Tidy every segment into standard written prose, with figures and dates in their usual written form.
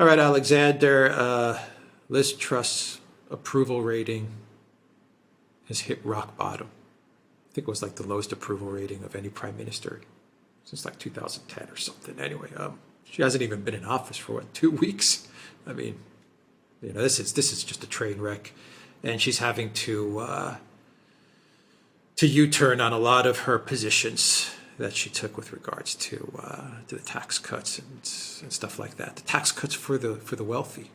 All right, Alexander. Liz Truss approval rating has hit rock bottom. I think it was like the lowest approval rating of any prime minister since like 2010 or something. Anyway, she hasn't even been in office for what, 2 weeks. I mean, this is just a train wreck, and she's having to U-turn on a lot of her positions that she took with regards to the tax cuts and stuff like that. The tax cuts for the wealthy.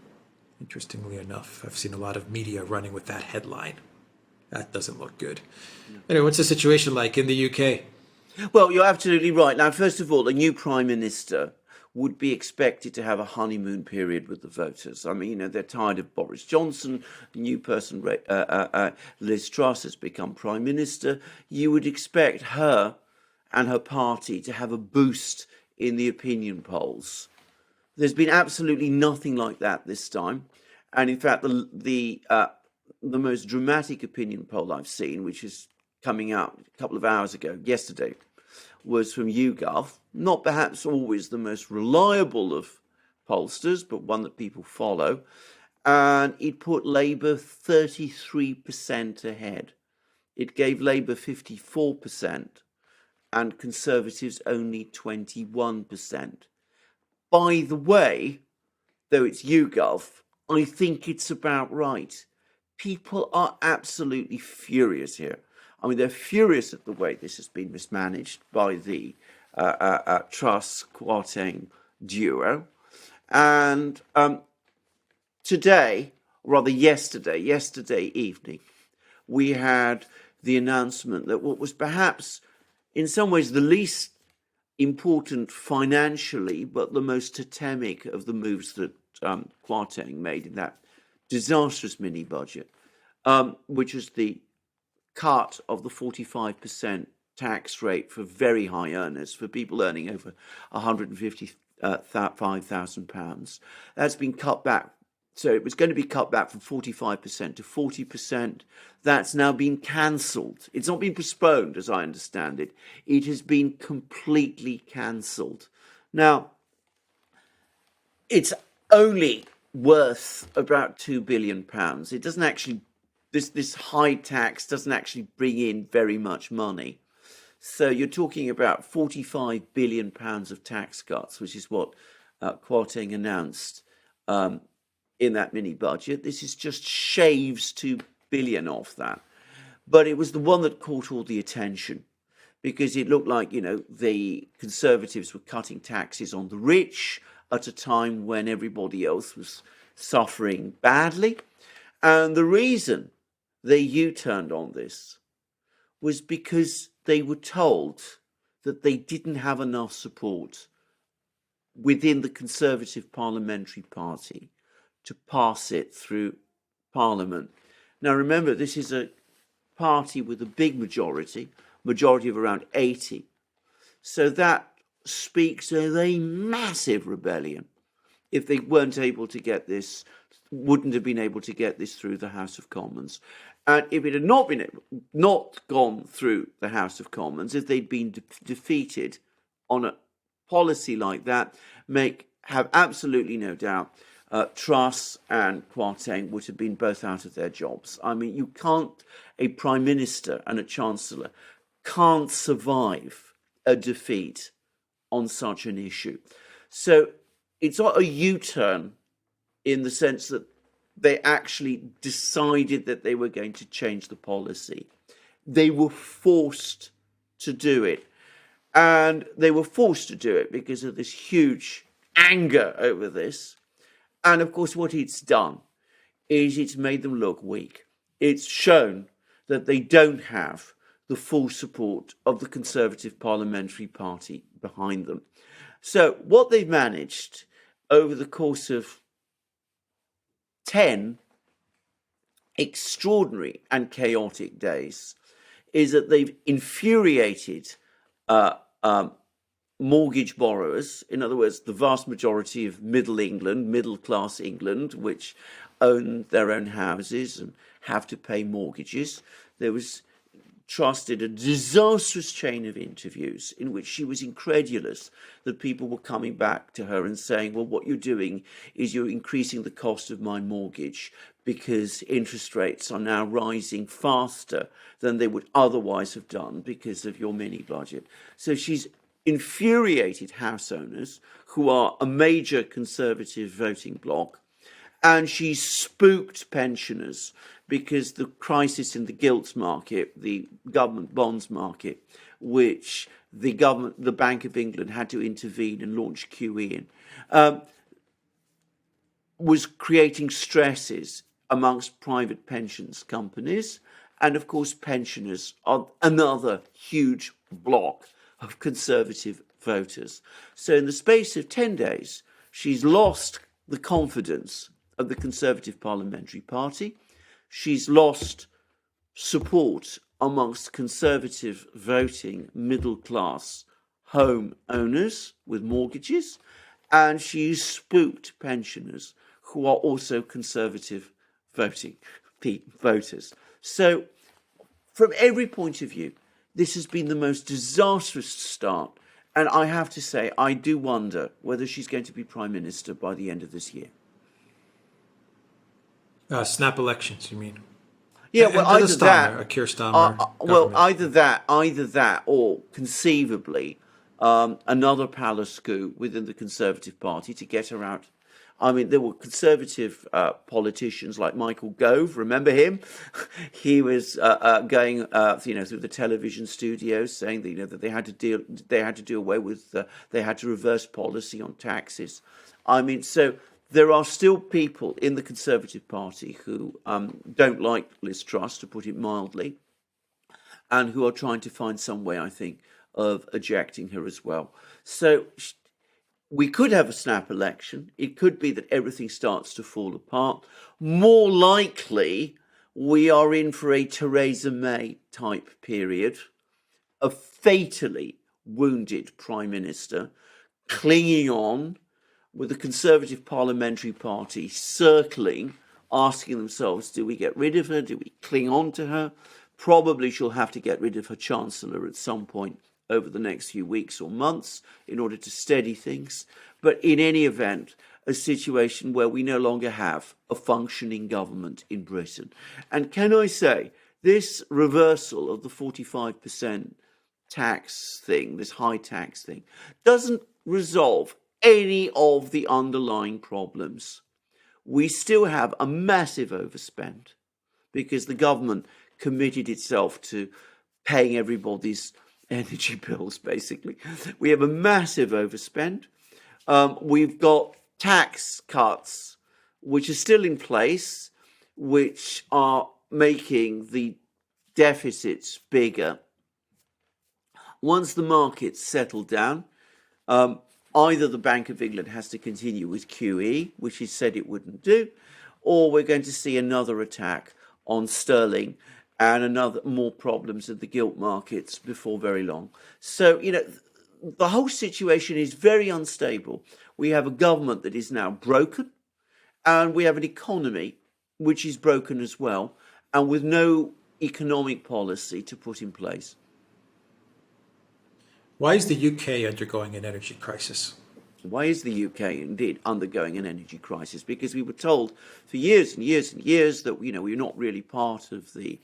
Interestingly enough, I've seen a lot of media running with that headline. That doesn't look good. Anyway, what's the situation like in the UK? Well, you're absolutely right. Now, first of all, the new Prime Minister would be expected to have a honeymoon period with the voters. I mean, they're tired of Boris Johnson. The new person, Liz Truss, has become Prime Minister. You would expect her and her party to have a boost in the opinion polls. There's been absolutely nothing like that this time. And in fact, the most dramatic opinion poll I've seen, which is coming out a couple of hours ago, yesterday, was from YouGov. Not perhaps always the most reliable of pollsters, but one that people follow. And it put Labour 33% ahead. It gave Labour 54% and Conservatives only 21%. By the way, though it's YouGov, I think it's about right. People are absolutely furious here. I mean, they're furious at the way this has been mismanaged by the Truss-Kwarteng duo. And yesterday evening, we had the announcement that what was perhaps in some ways the least important financially, but the most totemic of the moves that Kwarteng made in that disastrous mini budget, which was the cut of the 45% tax rate for very high earners, for people earning over £155,000. That's been cut back. So it was going to be cut back from 45% to 40%. That's now been cancelled. It's not been postponed, as I understand it. It has been completely cancelled. Now, it's only worth about £2 billion. It doesn't actually, this high tax doesn't actually bring in very much money. So you're talking about £45 billion of tax cuts, which is what Kwarteng announced in that mini budget. This is just shaves 2 billion off that. But it was the one that caught all the attention because it looked like, the Conservatives were cutting taxes on the rich at a time when everybody else was suffering badly. And the reason they U-turned on this was because they were told that they didn't have enough support within the Conservative Parliamentary Party to pass it through Parliament. Now, remember, this is a party with a big majority of around 80. So that speaks of a massive rebellion if they wouldn't have been able to get this through the House of Commons. And if it had not gone through the House of Commons, if they'd been defeated on a policy like that, have absolutely no doubt Truss and Kwarteng would have been both out of their jobs. I mean, a Prime Minister and a Chancellor can't survive a defeat on such an issue. So it's not a U-turn in the sense that they actually decided that they were going to change the policy. They were forced to do it. And they were forced to do it because of this huge anger over this. And of course, what it's done is it's made them look weak. It's shown that they don't have the full support of the Conservative Parliamentary Party behind them. So what they've managed over the course of 10 extraordinary and chaotic days is that they've infuriated mortgage borrowers, in other words, the vast majority of middle-class England, which own their own houses and have to pay mortgages. There was Truss did a disastrous chain of interviews in which she was incredulous that people were coming back to her and saying, well, what you're doing is you're increasing the cost of my mortgage because interest rates are now rising faster than they would otherwise have done because of your mini budget. So she's infuriated house owners who are a major Conservative voting bloc, and she spooked pensioners because the crisis in the gilts market, the government bonds market, which the Bank of England had to intervene and launch QE in, was creating stresses amongst private pensions companies. And of course, pensioners are another huge block of Conservative voters. So in the space of 10 days, she's lost the confidence of the Conservative Parliamentary Party. She's lost support amongst Conservative voting middle class home owners with mortgages, and she's spooked pensioners who are also Conservative voters. So from every point of view, this has been the most disastrous start, and I have to say, I do wonder whether she's going to be Prime Minister by the end of this year. Snap elections, you mean? Yeah, well, either either that, a Keir Starmer well, government. either that, or conceivably another palace coup within the Conservative Party to get her out. I mean, there were Conservative politicians like Michael Gove. Remember him? He was going, through the television studios, saying that that they had to do away with, they had to reverse policy on taxes. I mean, so there are still people in the Conservative Party who don't like Liz Truss, to put it mildly, and who are trying to find some way, I think, of ejecting her as well. So we could have a snap election. It could be that everything starts to fall apart. More likely, we are in for a Theresa May type period, a fatally wounded Prime Minister clinging on, with the Conservative Parliamentary Party circling, asking themselves, do we get rid of her? Do we cling on to her? Probably she'll have to get rid of her Chancellor at some point over the next few weeks or months in order to steady things. But in any event, a situation where we no longer have a functioning government in Britain. And can I say, this reversal of the 45% tax thing, this high tax thing, doesn't resolve any of the underlying problems. We still have a massive overspend because the government committed itself to paying everybody's energy bills, basically. We have a massive overspend. We've got tax cuts, which are still in place, which are making the deficits bigger. Once the markets settle down, either the Bank of England has to continue with QE, which it said it wouldn't do, or we're going to see another attack on sterling and more problems in the gilt markets before very long. So, the whole situation is very unstable. We have a government that is now broken, and we have an economy which is broken as well, and with no economic policy to put in place. Why is the UK undergoing an energy crisis? Why is the UK indeed undergoing an energy crisis? Because we were told for years and years and years that we're not really part of the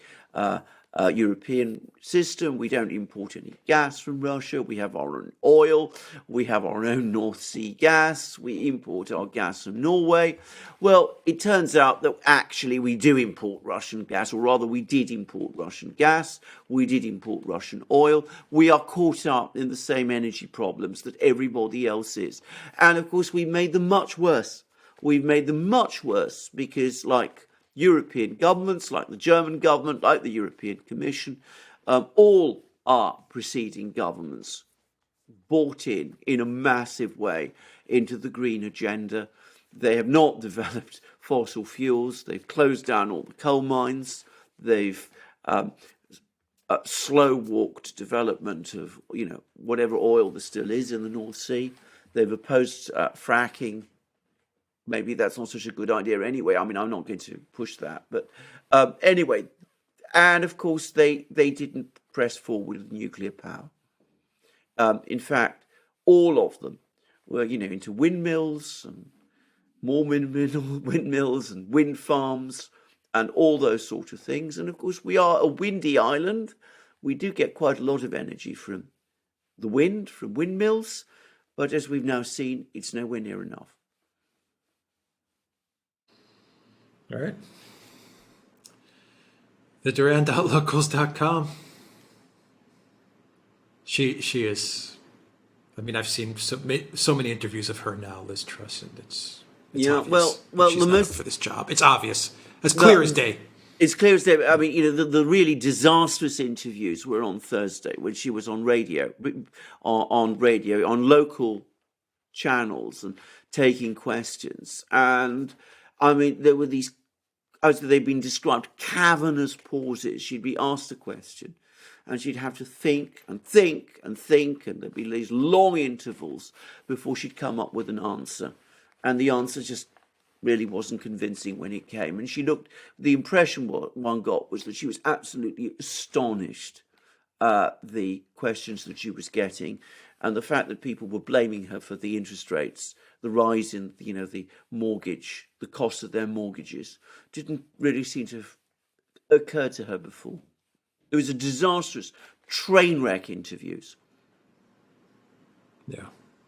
European system. We don't import any gas from Russia. We have our own oil. We have our own North Sea gas. We import our gas from Norway. Well, it turns out that actually we do import Russian gas, or rather we did import Russian gas. We did import Russian oil. We are caught up in the same energy problems that everybody else is. And of course, we made them much worse. We've made them much worse because, like European governments, like the German government, like the European Commission, all our preceding governments bought in a massive way into the green agenda. They have not developed fossil fuels. They've closed down all the coal mines. They've slow-walked development of whatever oil there still is in the North Sea. They've opposed fracking. Maybe that's not such a good idea anyway. I mean, I'm not going to push that. But anyway, and of course, they didn't press forward with nuclear power. In fact, all of them were, into windmills and more windmills and wind farms and all those sort of things. And of course, we are a windy island. We do get quite a lot of energy from the wind, from windmills. But as we've now seen, it's nowhere near enough. All right. The Duran.locals.com. She is. I mean, I've seen so many interviews of her now, Liz Truss, and it's obvious well, she's the not up most for this job. It's obvious, as clear as day. It's clear as day. I mean, the really disastrous interviews were on Thursday when she was on radio, on local channels and taking questions. And I mean, there were these, as they've been described, cavernous pauses. She'd be asked a question and she'd have to think and think and think, and there'd be these long intervals before she'd come up with an answer. And the answer just really wasn't convincing when it came. And the impression one got was that she was absolutely astonished at the questions that she was getting, and the fact that people were blaming her for the interest rates, the rise in, the mortgage, the cost of their mortgages, didn't really seem to have occurred to her before. It was a disastrous train wreck interviews. Yeah,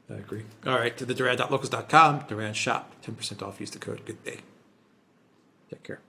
I agree. All right, to the Duran.locals.com, Duran Shop, 10% off. Use the code. Good day. Take care.